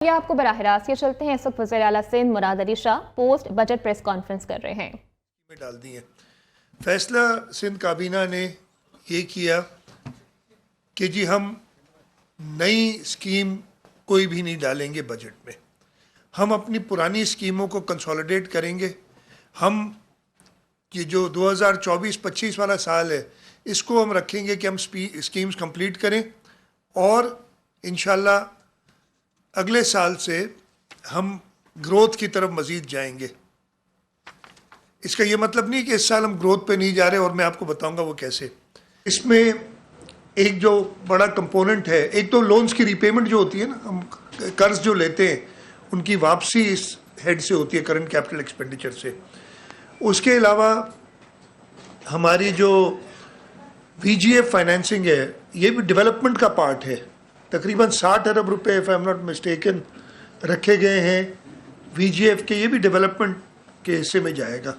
ये आपको बराह रास्त ये चलते हैं। इस वक्त वज़ीर आला Sindh Murad Ali Shah post budget press conference कर रहे हैं। डाल दी है। फैसला सिंध काबीना ने ये किया कि जी हम नई स्कीम कोई भी नहीं डालेंगे बजट में, हम अपनी पुरानी स्कीमों को कंसोलिडेट करेंगे। हम ये जो 2024-25 वाला साल है इसको हम रखेंगे कि हम स्कीम्स कंप्लीट करें और इंशाल्लाह अगले साल से हम ग्रोथ की तरफ मज़ीद जाएंगे। इसका ये मतलब नहीं कि इस साल हम ग्रोथ पे नहीं जा रहे, और मैं आपको बताऊंगा वो कैसे। इसमें एक जो बड़ा कंपोनेंट है, एक तो लोन्स की रीपेमेंट जो होती है ना, हम कर्ज जो लेते हैं उनकी वापसी इस हेड से होती है, करंट कैपिटल एक्सपेंडिचर से। उसके अलावा हमारी जो VGF फाइनेंसिंग है ये भी डेवलपमेंट का पार्ट है। तकरीबन 60 अरब रुपए if I am not mistaken रखे गए हैं VGF के, ये भी डेवलपमेंट के हिस्से में जाएगा।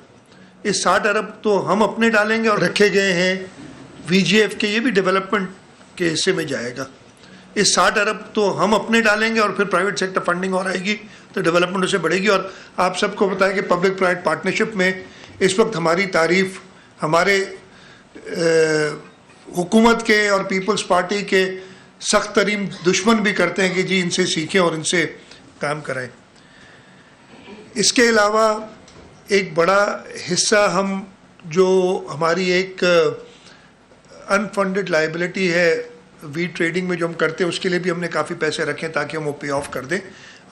इस 60 अरब तो हम अपने डालेंगे और रखे गए हैं VGF के, ये भी डेवलपमेंट के हिस्से में जाएगा। इस 60 अरब तो हम अपने डालेंगे और फिर प्राइवेट सेक्टर फंडिंग और आएगी तो डेवलपमेंट उससे बढ़ेगी। और आप सबको पता है कि पब्लिक प्राइवेट पार्टनरशिप में इस वक्त हमारी तारीफ हमारे हुकूमत के और पीपल्स पार्टी के सख्त तरीन दुश्मन भी करते हैं कि जी इनसे सीखें और इनसे काम कराएं। इसके अलावा एक बड़ा हिस्सा हम जो हमारी एक अनफंडेड लाइबिलिटी है वीट ट्रेडिंग में जो हम करते हैं उसके लिए भी हमने काफ़ी पैसे रखे हैं ताकि हम वो पे ऑफ कर दें।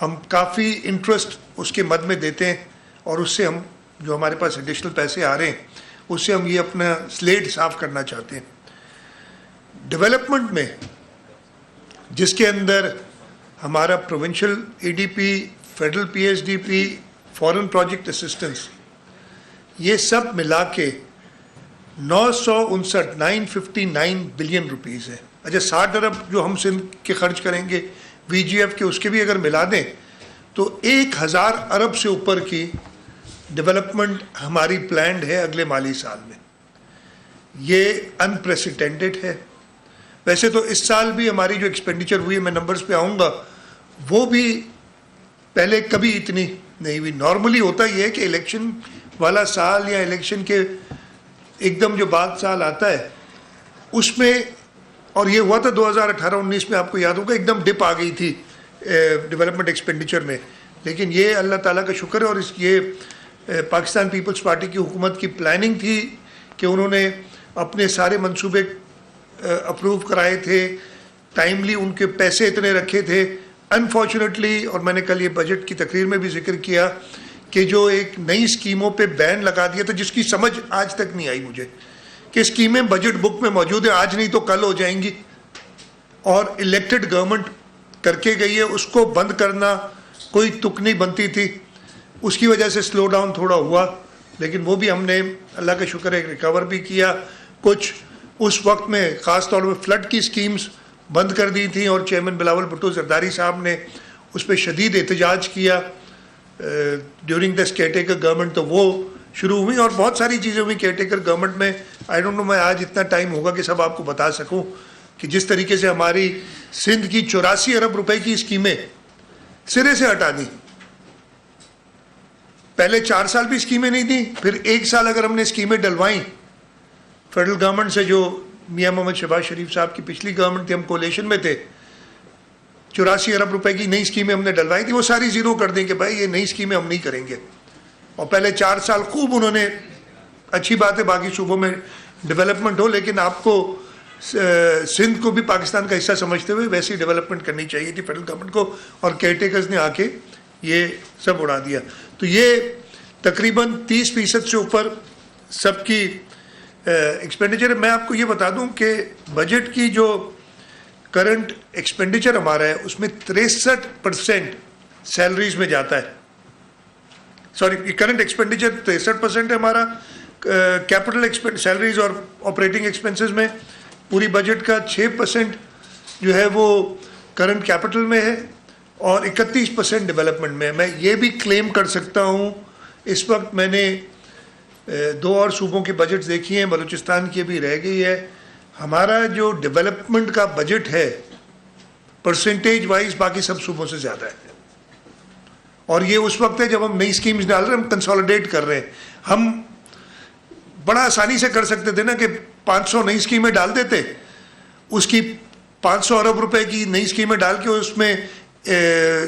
हम काफ़ी इंटरेस्ट उसके मद में देते हैं और उससे हम जो हमारे पास एडिशनल पैसे आ रहे हैं उससे हम ये अपना स्लेट साफ करना चाहते हैं। डेवलपमेंट में जिसके अंदर हमारा provincial ADP, federal PSDP, foreign project assistance, ये सब मिला के 959 बिलियन रुपीज़ है। अच्छा, 60 अरब जो हम सिंध के खर्च करेंगे VGF के, उसके भी अगर मिला दें तो 1000 अरब से ऊपर की डेवलपमेंट हमारी प्लान्ड है अगले माली साल में। ये अनप्रेसिडेंटेड है। वैसे तो इस साल भी हमारी जो एक्सपेंडिचर हुई है, मैं नंबर्स पे आऊँगा, वो भी पहले कभी इतनी नहीं हुई। नॉर्मली होता ये है कि इलेक्शन वाला साल या इलेक्शन के एकदम जो बाद साल आता है उसमें, और ये हुआ था 2018-19 में, आपको याद होगा एकदम डिप आ गई थी डेवलपमेंट एक्सपेंडिचर में। लेकिन ये अल्लाह ताला का शुक्र है और ये पाकिस्तान पीपल्स पार्टी की हुकूमत की प्लानिंग थी कि उन्होंने अपने सारे मंसूबे अप्रूव कराए थे, टाइमली उनके पैसे इतने रखे थे। अनफॉर्चुनेटली, और मैंने कल ये बजट की तकरीर में भी जिक्र किया कि जो एक नई स्कीमों पे बैन लगा दिया था जिसकी समझ आज तक नहीं आई मुझे कि स्कीमें बजट बुक में मौजूद है, आज नहीं तो कल हो जाएंगी, और इलेक्टेड गवर्नमेंट करके गई है, उसको बंद करना कोई तुक नहीं बनती थी। उसकी वजह से स्लो डाउन थोड़ा हुआ, लेकिन वो भी हमने अल्लाह का शुक्र है रिकवर भी किया। कुछ उस वक्त में ख़ास तौर पर फ्लड की स्कीम्स बंद कर दी थी और चेयरमैन बिलावल भुट्टो जरदारी साहब ने उस पर शदीद एहतजाज किया ड्यूरिंग द केयरटेकर गवर्नमेंट, तो वो शुरू हुई और बहुत सारी चीज़ें हुई केयरटेकर गवर्नमेंट में। आई डोंट नो मैं आज इतना टाइम होगा कि सब आपको बता सकूं कि जिस तरीके से हमारी सिंध की 84 अरब रुपए की स्कीमें सिरे से हटा दी। पहले 4 साल भी स्कीमें नहीं थी, फिर 1 साल अगर हमने स्कीमें डलवाई फेडरल गवर्नमेंट से, जो मियां मोहम्मद शहबाज शरीफ साहब की पिछली गवर्नमेंट थी, हम कोलेशन में थे, 84 अरब रुपए की नई स्कीमें हमने डलवाई थी, वो सारी ज़ीरो कर दें कि भाई ये नई स्कीमें हम नहीं करेंगे। और पहले 4 साल खूब उन्होंने, अच्छी बात है बाकी सूबों में डेवलपमेंट हो, लेकिन आपको सिंध को भी पाकिस्तान का हिस्सा समझते हुए वैसी डेवलपमेंट करनी चाहिए थी फेडरल गवर्नमेंट को, और केयरटेकर्स ने आके ये सब उड़ा दिया। तो ये तकरीबन 30% से ऊपर सबकी एक्सपेंडिचर है। मैं आपको ये बता दूं कि बजट की जो करंट एक्सपेंडिचर हमारा है उसमें 63% सैलरीज में जाता है। सॉरी, करंट एक्सपेंडिचर 63% है हमारा कैपिटल सैलरीज और ऑपरेटिंग एक्सपेंसेस में। पूरी बजट का 6% जो है वो करंट कैपिटल में है और 31% डेवलपमेंट में है। मैं ये भी क्लेम कर सकता हूँ, इस वक्त मैंने 2 और सूबों के बजट देखी हैं, बलूचिस्तान की भी रह गई है, हमारा जो डेवलपमेंट का बजट है परसेंटेज वाइज बाकी सब सूबों से ज़्यादा है। और ये उस वक्त है जब हम नई स्कीम्स डाल रहे हैं, हम कंसोलिडेट कर रहे हैं। हम बड़ा आसानी से कर सकते थे ना कि 500 नई स्कीमें डाल देते, उसकी 500 अरब रुपए की नई स्कीमें डाल के उसमें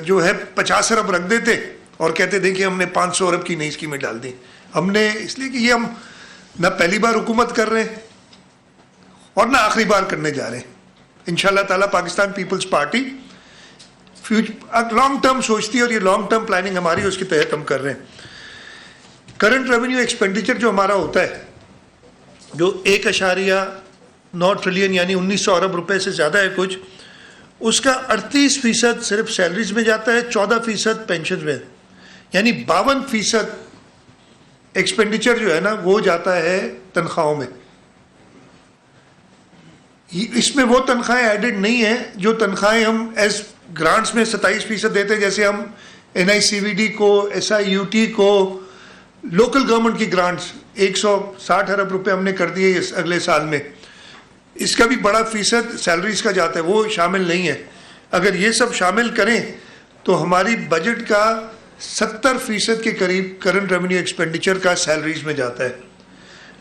जो है 50 अरब रख देते और कहते थे कि हमने 500 अरब की नई स्कीमें डाल दी। हमने इसलिए कि ये हम ना पहली बार हुकूमत कर रहे हैं और ना आखिरी बार करने जा रहे हैं। इंशाल्लाह ताला पाकिस्तान पीपल्स पार्टी लॉन्ग टर्म सोचती है और ये लॉन्ग टर्म प्लानिंग हमारी उसके तहत हम कर रहे हैं। करंट रेवेन्यू एक्सपेंडिचर जो हमारा होता है, जो 1.9 ट्रिलियन यानी 1900 अरब रुपए से ज़्यादा है कुछ, उसका 38% सिर्फ सैलरीज में जाता है, 14% पेंशन में, यानी 52% एक्सपेंडिचर जो है ना वो जाता है तनख्वाहों में। इसमें वो तनख्वाहें एडेड नहीं है जो तनख्वाहें हम एज ग्रांट्स में 27% देते हैं, जैसे हम NICVD को, SIUT को, लोकल गवर्नमेंट की ग्रांट्स 160 अरब रुपए हमने कर दिए इस अगले साल में, इसका भी बड़ा फीसद सैलरीज का जाता है, वो शामिल नहीं है। अगर ये सब शामिल करें तो हमारी बजट का 70% के करीब करंट रेवेन्यू एक्सपेंडिचर का सैलरीज में जाता है।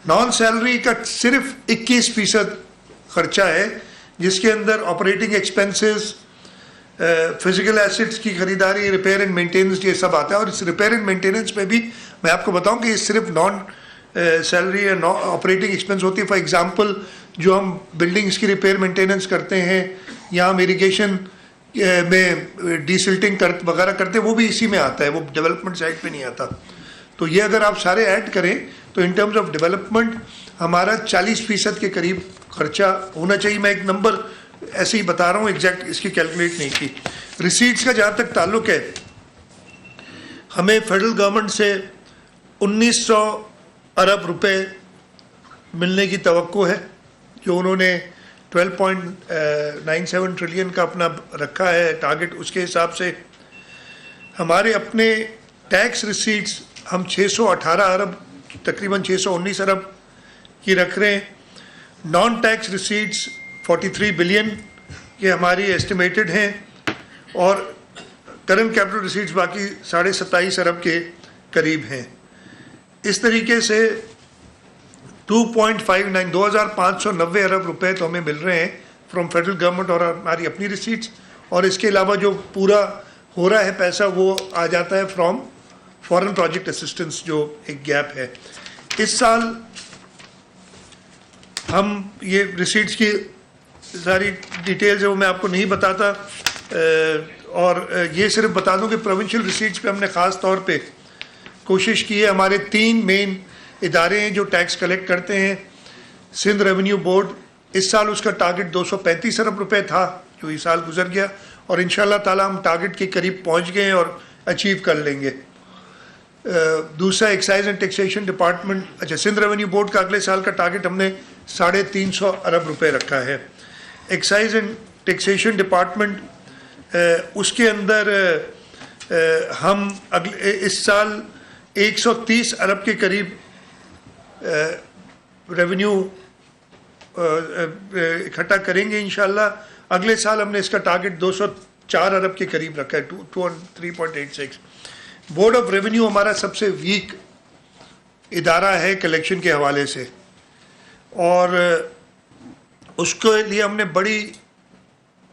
नॉन सैलरी का सिर्फ 21% खर्चा है, जिसके अंदर ऑपरेटिंग एक्सपेंसेस, फिजिकल एसेट्स की खरीदारी, रिपेयर एंड मेंटेनेंस, ये सब आता है। और इस रिपेयर एंड मेंटेनेंस में भी मैं आपको बताऊं कि ये सिर्फ नॉन सैलरी या ऑपरेटिंग एक्सपेंस होती है। फॉर एग्जांपल जो हम बिल्डिंग्स की रिपेयर मेंटेनेंस करते हैं या हम इरिगेशन में डीसिल्टिंग वगैरह करते हैं, वो भी इसी में आता है, वो डेवलपमेंट साइड पे नहीं आता। तो ये अगर आप सारे ऐड करें तो इन टर्म्स ऑफ डेवलपमेंट हमारा 40% के करीब खर्चा होना चाहिए। मैं एक नंबर ऐसे ही बता रहा हूँ, एग्जैक्ट इसकी कैलकुलेट नहीं की। रिसीट्स का जहाँ तक ताल्लुक है, हमें फेडरल गवर्नमेंट से 1900 अरब रुपए मिलने की तवक्को है, जो उन्होंने 12.97 ट्रिलियन का अपना रखा है टारगेट। उसके हिसाब से हमारे अपने टैक्स रिसीट्स हम 618 अरब, तकरीबन 619 अरब की रख रहे हैं। नॉन टैक्स रिसीट्स 43 बिलियन ये हमारी एस्टिमेटेड हैं, और करंट कैपिटल रिसीट्स बाकी 27.5 अरब के करीब हैं। इस तरीके से 2.59 अरब रुपए तो हमें मिल रहे हैं फ्रॉम फेडरल गवर्नमेंट और हमारी अपनी रिसीट्स, और इसके अलावा जो पूरा हो रहा है पैसा वो आ जाता है फ्रॉम फॉरेन प्रोजेक्ट असिस्टेंस, जो एक गैप है। इस साल हम ये रिसीट्स की सारी डिटेल्स है वो मैं आपको नहीं बताता, और ये सिर्फ बता दूं कि प्रोविंशियल रिसीट्स पे हमने ख़ास तौर पे कोशिश की है। हमारे 3 मेन इदारे हैं जो टैक्स कलेक्ट करते हैं। सिंध रेवेन्यू बोर्ड, इस साल उसका टारगेट 235 अरब रुपए था, जो इस साल गुजर गया, और इंशाल्लाह ताला हम टारगेट के करीब पहुंच गए हैं और अचीव कर लेंगे। दूसरा एक्साइज एंड टैक्सेशन डिपार्टमेंट, अच्छा सिंध रेवेन्यू बोर्ड का अगले साल का टारगेट हमने 350 अरब रुपए रखा है। एक्साइज एंड टैक्सेशन डिपार्टमेंट, उसके अंदर हम अगले इस साल 130 अरब के करीब रेवेन्यू इकट्ठा करेंगे इंशाल्लाह। अगले साल हमने इसका टारगेट 204 अरब के करीब रखा है, 203.86। बोर्ड ऑफ रेवेन्यू हमारा सबसे वीक इदारा है कलेक्शन के हवाले से, और उसके लिए हमने बड़ी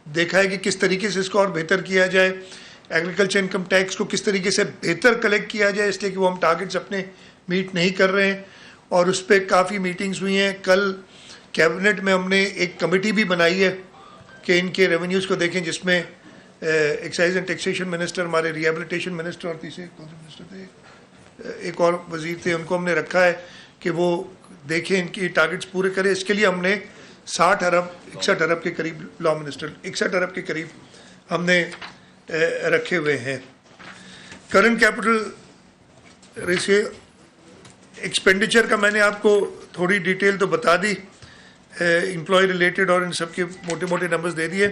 देखा है कि किस तरीके से इसको और बेहतर किया जाए। एग्रीकल्चर इनकम टैक्स को किस तरीके से बेहतर कलेक्ट किया जाए, इसलिए कि वो हम टारगेट्स अपने मीट नहीं कर रहे हैं, और उस पर काफ़ी मीटिंग्स हुई हैं। कल कैबिनेट में हमने एक कमेटी भी बनाई है कि इनके रेवेन्यूज़ को देखें, जिसमें एक्साइज एंड टैक्सेशन मिनिस्टर, हमारे रिहेबिलिटेशन मिनिस्टर, और तीसरे कौन से मिनिस्टर थे, एक और वजीर थे, उनको हमने रखा है कि वो देखें इनकी टारगेट्स पूरे करें। इसके लिए हमने 61 अरब के करीब, लॉ मिनिस्टर 61 अरब के करीब हमने रखे हुए हैं। करंट कैपिटल रेशियो एक्सपेंडिचर का मैंने आपको थोड़ी डिटेल तो बता दी, एम्प्लॉय रिलेटेड और इन सब के मोटे मोटे नंबर्स दे दिए।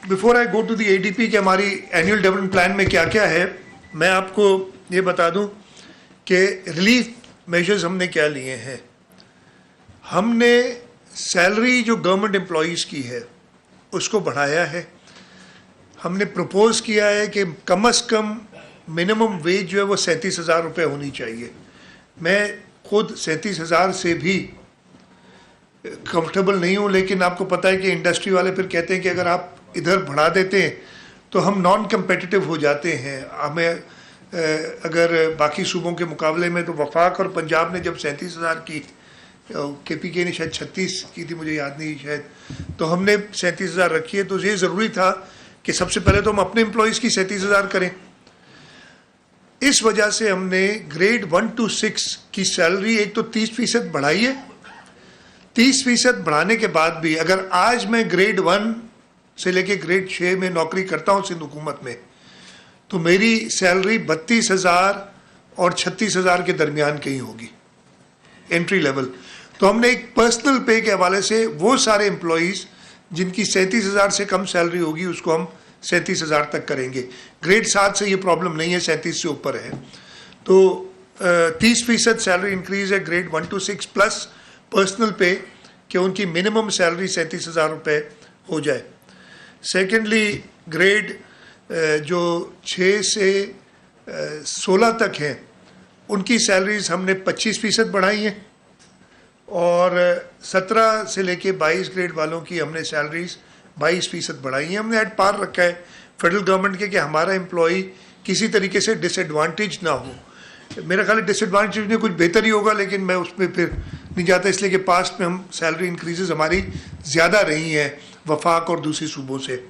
Before I go to the ADP कि हमारी एनुअल डेवलपमेंट प्लान में क्या क्या है, मैं आपको ये बता दूं कि रिलीफ मेजर्स हमने क्या लिए हैं। हमने सैलरी जो गवर्नमेंट एम्प्लॉयज़ की है उसको बढ़ाया है। हमने प्रपोज किया है कि कम से कम मिनिमम वेज जो है वो 37,000 रुपये होनी चाहिए। मैं खुद 37,000 से भी कंफर्टेबल नहीं हूँ, लेकिन आपको पता है कि इंडस्ट्री वाले फिर कहते हैं कि अगर आप इधर बढ़ा देते हैं तो हम नॉन कम्पिटिटिव हो जाते हैं। हमें अगर बाकी सूबों के मुकाबले में, तो वफाक और पंजाब ने जब 37,000 की, KPK ने शायद 36 की थी, मुझे याद नहीं शायद, तो हमने 37,000 रखी है। तो ये ज़रूरी था कि सबसे पहले तो हम अपने एम्प्लॉयज़ की 37,000 करें। इस वजह से हमने ग्रेड 1 to 6 की सैलरी एक तो 30% बढ़ाई है। 30% बढ़ाने के बाद भी अगर आज मैं ग्रेड 1 से लेके ग्रेड 6 में नौकरी करता हूँ सिंध हुकूमत में, तो मेरी सैलरी 32,000 और 36,000 के दरमियान कहीं होगी, एंट्री लेवल। तो हमने एक पर्सनल पे के हवाले से वो सारे एम्प्लॉयज़ जिनकी 37,000 से कम सैलरी होगी उसको हम 37,000 तक करेंगे। ग्रेड 7 से ये प्रॉब्लम नहीं है, 37 से ऊपर है। तो 30% सैलरी इंक्रीज़ है ग्रेड 1 to 6 प्लस पर्सनल पे कि उनकी मिनिमम सैलरी 37,000 रुपये हो जाए। सेकेंडली ग्रेड जो 6 से 16 तक हैं उनकी सैलरीज हमने 25% बढ़ाई हैं, और 17 से लेके 22 ग्रेड वालों की हमने सैलरीज 22% बढ़ाई हैं। हमने एट पार रखा है फेडरल गवर्नमेंट के कि हमारा एम्प्लॉई किसी तरीके से डिसएडवांटेज ना हो। मेरा ख्याल है डिसएडवांटेज में कुछ बेहतर ही होगा, लेकिन मैं उसमें फिर नहीं जाता, इसलिए कि पास्ट में हम सैलरी इंक्रीजेज हमारी ज़्यादा रही हैं वफाक और दूसरे सूबों से।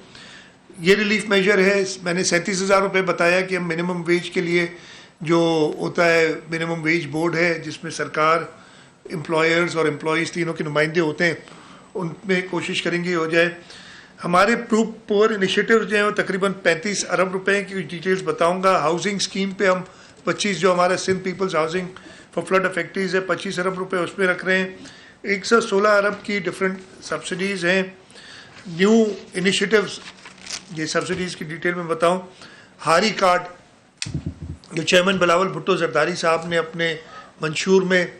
ये रिलीफ मेजर है। मैंने 37,000 रुपये बताया कि हम मिनिमम वेज के लिए जो होता है मिनिमम वेज बोर्ड है जिसमें सरकार, एम्प्लॉयर्स और एम्प्लॉयज़ तीनों के नुमाइंदे होते हैं, उनमें कोशिश करेंगे हो जाए। हमारे पुअर इनिशिएटिव्स जो हैं वो तकरीबन 35 अरब रुपए की डिटेल्स बताऊंगा। हाउसिंग स्कीम पे हम 25, जो हमारा Sindh peoples housing for flood affectees है, 25 अरब रुपए उसमें रख रहे हैं। 116 अरब की डिफरेंट सब्सिडीज़ हैं। न्यू इनिशिएटिव्स, ये सब्सिडीज़ की डिटेल में बताऊं, हारी कार्ड जो चेयरमैन बिलावल भुट्टो जरदारी साहब ने अपने मंशूर में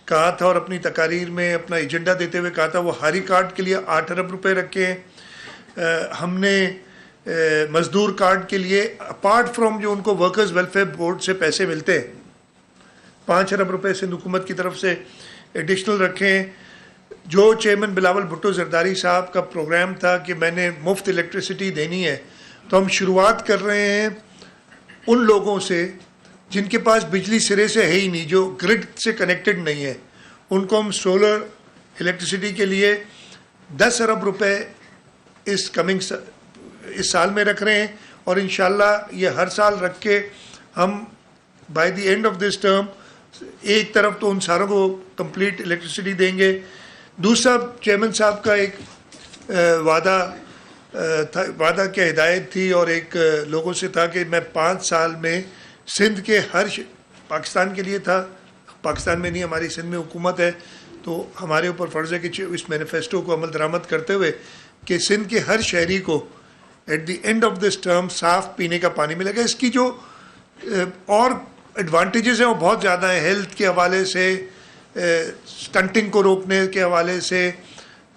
कहा था और अपनी तकारीर में अपना एजेंडा देते हुए कहा था, वो हारी कार्ड के लिए 8 अरब रुपए रखे हैं। हमने मजदूर कार्ड के लिए अपार्ट फ्रॉम जो उनको वर्कर्स वेलफेयर बोर्ड से पैसे मिलते हैं 5 अरब रुपए सिंध हुकूमत की तरफ से एडिशनल रखे हैं। जो चेयरमैन बिलावल भुट्टो जरदारी साहब का प्रोग्राम था कि मैंने मुफ्त इलेक्ट्रिसिटी देनी है, तो हम शुरुआत कर रहे हैं उन लोगों से जिनके पास बिजली सिरे से है ही नहीं, जो ग्रिड से कनेक्टेड नहीं है, उनको हम सोलर इलेक्ट्रिसिटी के लिए 10 अरब रुपए इस साल में रख रहे हैं, और इंशाल्लाह ये हर साल रख के हम by the end of this term एक तरफ तो उन सारों को कंप्लीट इलेक्ट्रिसिटी देंगे। दूसरा चेयरमैन साहब का एक वादा की हिदायत थी और एक लोगों से था कि मैं 5 साल में सिंध के हर पाकिस्तान के लिए था, पाकिस्तान में नहीं, हमारी सिंध में हुकूमत है, तो हमारे ऊपर फ़र्ज़ है कि इस मैनिफेस्टो को अमल दरामद करते हुए कि सिंध के हर शहरी को at the end of this term साफ़ पीने का पानी मिलेगा। इसकी जो और एडवांटेजेस हैं वो बहुत ज़्यादा हैं, हेल्थ के हवाले से, स्टंटिंग को रोकने के हवाले से,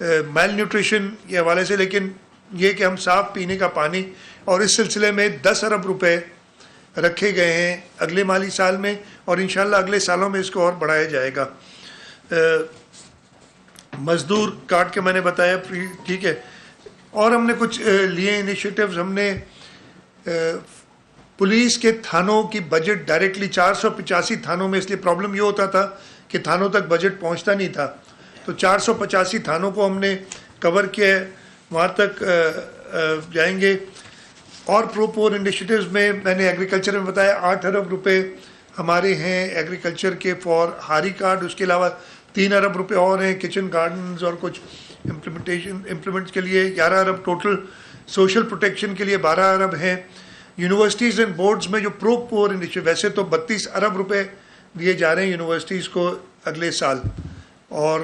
मेल न्यूट्रिशन के हवाले से, लेकिन ये कि हम साफ़ पीने का पानी, और इस सिलसिले में 10 अरब रुपए रखे गए हैं अगले माली साल में, और इंशाल्लाह अगले सालों में इसको और बढ़ाया जाएगा। मज़दूर कार्ड के मैंने बताया, ठीक है। और हमने कुछ लिए इनिशिएटिव्स। हमने पुलिस के थानों की बजट डायरेक्टली 485 थानों में, इसलिए प्रॉब्लम ये होता था कि थानों तक बजट पहुंचता नहीं था, तो 485 थानों को हमने कवर किया है, वहाँ तक जाएंगे। और प्रोपोर इनिशिएटिव्स में मैंने एग्रीकल्चर में बताया 8 अरब रुपए हमारे हैं एग्रीकल्चर के फॉर हारी कार्ड। उसके अलावा 3 अरब रुपए और हैं किचन गार्डन्स और कुछ इम्प्लीमेंट्स के लिए 11 अरब टोटल। सोशल प्रोटेक्शन के लिए 12 अरब हैं। यूनिवर्सिटीज़ एंड बोर्ड्स में जो प्रोपोर इनिशिएटिव, वैसे तो 32 अरब रुपए दिए जा रहे हैं यूनिवर्सिटीज़ को अगले साल, और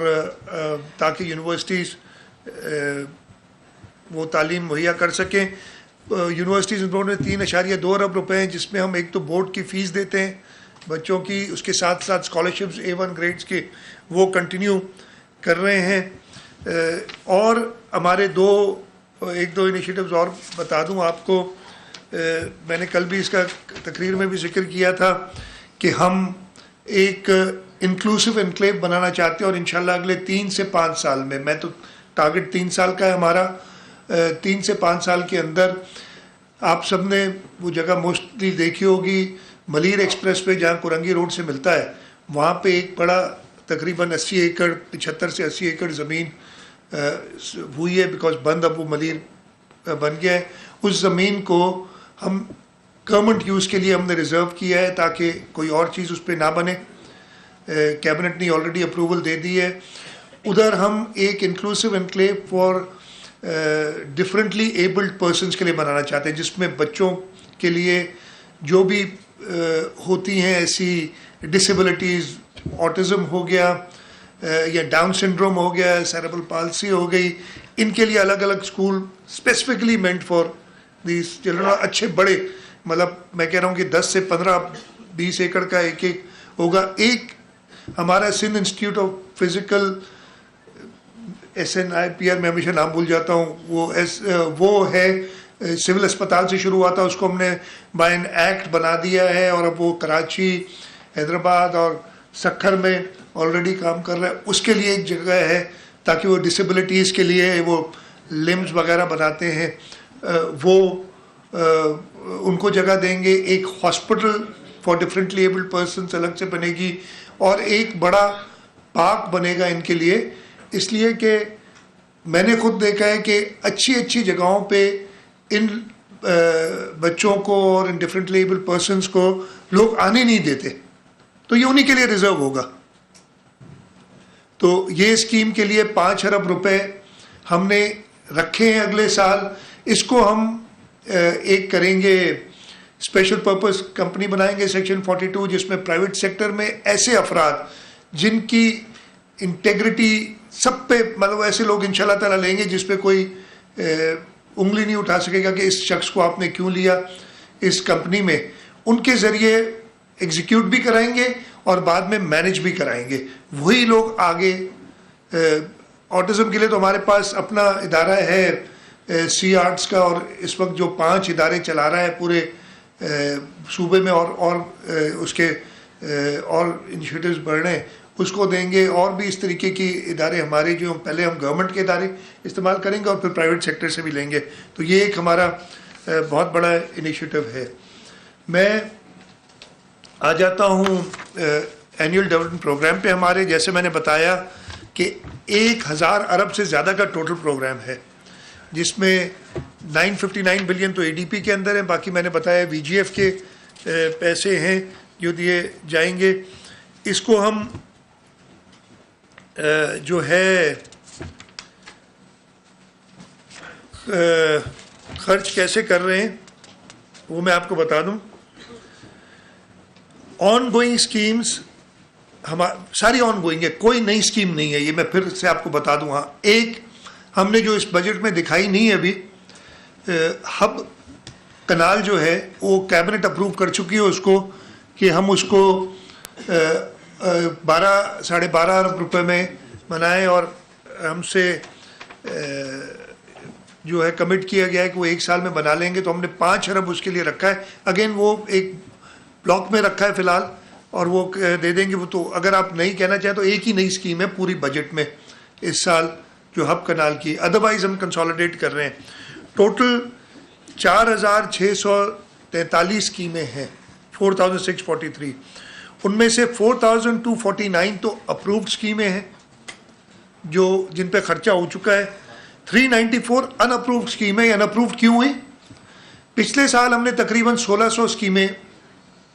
ताकि यूनिवर्सिटीज़ वो तालीम मुहैया कर सकें। यूनिवर्सिटीज़ बोर्ड में 3.2 अरब रुपए हैं, जिसमें हम एक तो बोर्ड की फ़ीस देते हैं बच्चों की, उसके साथ साथ स्कॉलरशिप्स A1 ग्रेड्स के वो कंटिन्यू कर रहे हैं। और हमारे 2 एक दो इनिशिएटिव्स और बता दूं आपको। मैंने कल भी इसका तकरीर में भी जिक्र किया था कि हम एक इंक्लूसिव एनक्लेव बनाना चाहते हैं और इंशाल्लाह अगले 3 से 5 साल में, मैं तो टारगेट 3 साल का है हमारा, 3 से 5 साल के अंदर आप सब ने वो जगह मोस्टली देखी होगी, मलीर एक्सप्रेस पे जहाँ कुरंगी रोड से मिलता है, वहाँ पे एक बड़ा तकरीबन 80 एकड़ 75 से 80 एकड़ ज़मीन हुई है, बिकॉज बंद अब वो मलीर बन गया है। उस ज़मीन को हम गवर्नमेंट यूज़ के लिए हमने रिज़र्व किया है ताकि कोई और चीज़ उस पर ना बने। कैबिनेट ने ऑलरेडी अप्रूवल दे दी है। उधर हम एक inclusive enclave for differently abled persons के लिए बनाना चाहते हैं, जिसमें बच्चों के लिए जो भी होती हैं ऐसी डिसेबिलिटीज़, ऑटिज़म हो गया या डाउन सिंड्रोम हो गया, सेरेब्रल पाल्सी हो गई, इनके लिए अलग अलग school specifically meant for this children. अच्छे बड़े, मतलब मैं कह रहा हूँ कि 10 से 15-20 एकड़ का एक एक होगा। एक हमारा सिंध इंस्टीट्यूट ऑफ फिजिकल, SNIPR, मैं हमेशा नाम भूल जाता हूँ, वो है सिविल अस्पताल से शुरू हुआ था, उसको हमने बाय एन एक्ट बना दिया है और अब वो कराची, हैदराबाद और सक्खर में ऑलरेडी काम कर रहा है। उसके लिए एक जगह है ताकि वो डिसेबिलिटीज़ के लिए वो लिम्स वगैरह बनाते हैं, वो उनको जगह देंगे। एक hospital for differently abled persons अलग से बनेगी और एक बड़ा पार्क बनेगा इनके लिए, इसलिए कि मैंने खुद देखा है कि अच्छी अच्छी जगहों पे इन बच्चों को और इन डिफरेंटली एबल्ड पर्सन्स को लोग आने नहीं देते, तो ये उन्हीं के लिए रिजर्व होगा। तो ये स्कीम के लिए 5 अरब रुपए हमने रखे हैं अगले साल। इसको हम एक करेंगे, स्पेशल पर्पस कंपनी बनाएंगे सेक्शन 42, जिसमें प्राइवेट सेक्टर में ऐसे अफराद जिनकी इंटेग्रिटी सब पे, मतलब ऐसे लोग इंशाल्लाह ताला लेंगे जिस पे कोई उंगली नहीं उठा सकेगा कि इस शख्स को आपने क्यों लिया इस कंपनी में। उनके ज़रिए एग्जीक्यूट भी कराएंगे और बाद में मैनेज भी कराएंगे वही लोग आगे। ऑटिज़म के लिए तो हमारे पास अपना इदारा है सी आर्ट्स का, और इस वक्त जो 5 इदारे चला रहा है पूरे सूबे में, और उसके और इनिशिएटिव्स बढ़ रहे हैं, उसको देंगे। और भी इस तरीके की इदारे हमारे जो पहले हम गवर्नमेंट के इदारे इस्तेमाल करेंगे और फिर प्राइवेट सेक्टर से भी लेंगे। तो ये एक हमारा बहुत बड़ा इनिशिएटिव है। मैं आ जाता हूँ एनुअल डेवलपमेंट प्रोग्राम पे। हमारे जैसे मैंने बताया कि 1000 अरब से ज़्यादा का टोटल प्रोग्राम है, जिसमें 959 बिलियन तो ADP के अंदर है, बाकी मैंने बताया VGF के पैसे हैं जो दिए जाएंगे। इसको हम जो है खर्च कैसे कर रहे हैं वो मैं आपको बता दूं। ऑन गोइंग स्कीम्स सारी ऑन गोइंग है, कोई नई स्कीम नहीं है, ये मैं फिर से आपको बता दूं। हाँ, एक हमने जो इस बजट में दिखाई नहीं है अभी, हब कनाल जो है वो कैबिनेट अप्रूव कर चुकी है उसको, कि हम उसको 12-12.5 अरब रुपए में बनाएं, और हमसे जो है कमिट किया गया है कि वो 1 साल में बना लेंगे। तो हमने 5 अरब उसके लिए रखा है। अगेन वो एक ब्लॉक में रखा है फ़िलहाल, और वो दे देंगे वो। तो अगर आप नहीं कहना चाहें तो एक ही नई स्कीम है पूरी बजट में इस साल जो हब कनाल की, अदरवाइज़ हम कंसोलिडेट कर रहे हैं। टोटल 4643 स्कीमें हैं, 4643। उनमें से 4249 तो अप्रूव्ड स्कीमें हैं जो जिन पे खर्चा हो चुका है। 394 अनअप्रूव्ड स्कीमें। अनअप्रूव्ड क्यों हुई? पिछले साल हमने तकरीबन 1600 स्कीमें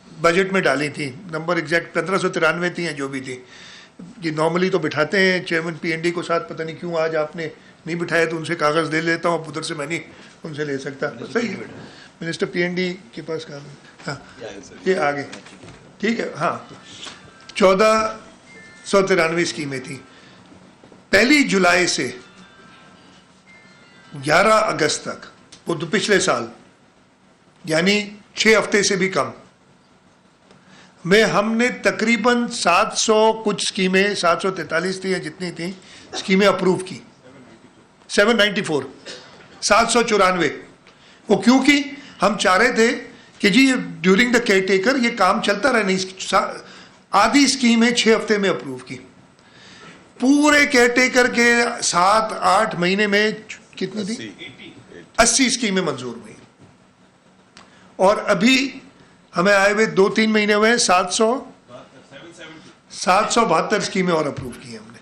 बजट में डाली थी, नंबर एग्जैक्ट 1593 थी, जो भी थी। ये नॉर्मली तो बिठाते हैं चेयरमैन PND को साथ, पता नहीं क्यों आज आपने नहीं बिठाया, तो उनसे कागज़ ले लेता हूँ, उधर से मैं नहीं उनसे ले सकता। सही है, मिनिस्टर PND के पास काम है। हाँ, ये आगे ठीक है। हाँ, 1493 स्कीमें थी। 1 जुलाई से 11 अगस्त तक, वो तो पिछले साल, यानी 6 हफ्ते से भी कम में हमने तकरीबन 700 कुछ स्कीमें, 743 थी या जितनी थी स्कीमें अप्रूव की। 794 794। वो क्योंकि हम चाह रहे थे कि जी ड्यूरिंग द केयर टेकर ये काम चलता रहे। नहीं, आधी स्कीमें 6 हफ्ते में अप्रूव की, पूरे केयर टेकर के 7-8 महीने में कितनी थी? 80 स्कीमें मंजूर हुई। और अभी हमें आए हुए 2-3 महीने हुए 772 स्कीमें और अप्रूव की हैं हमने।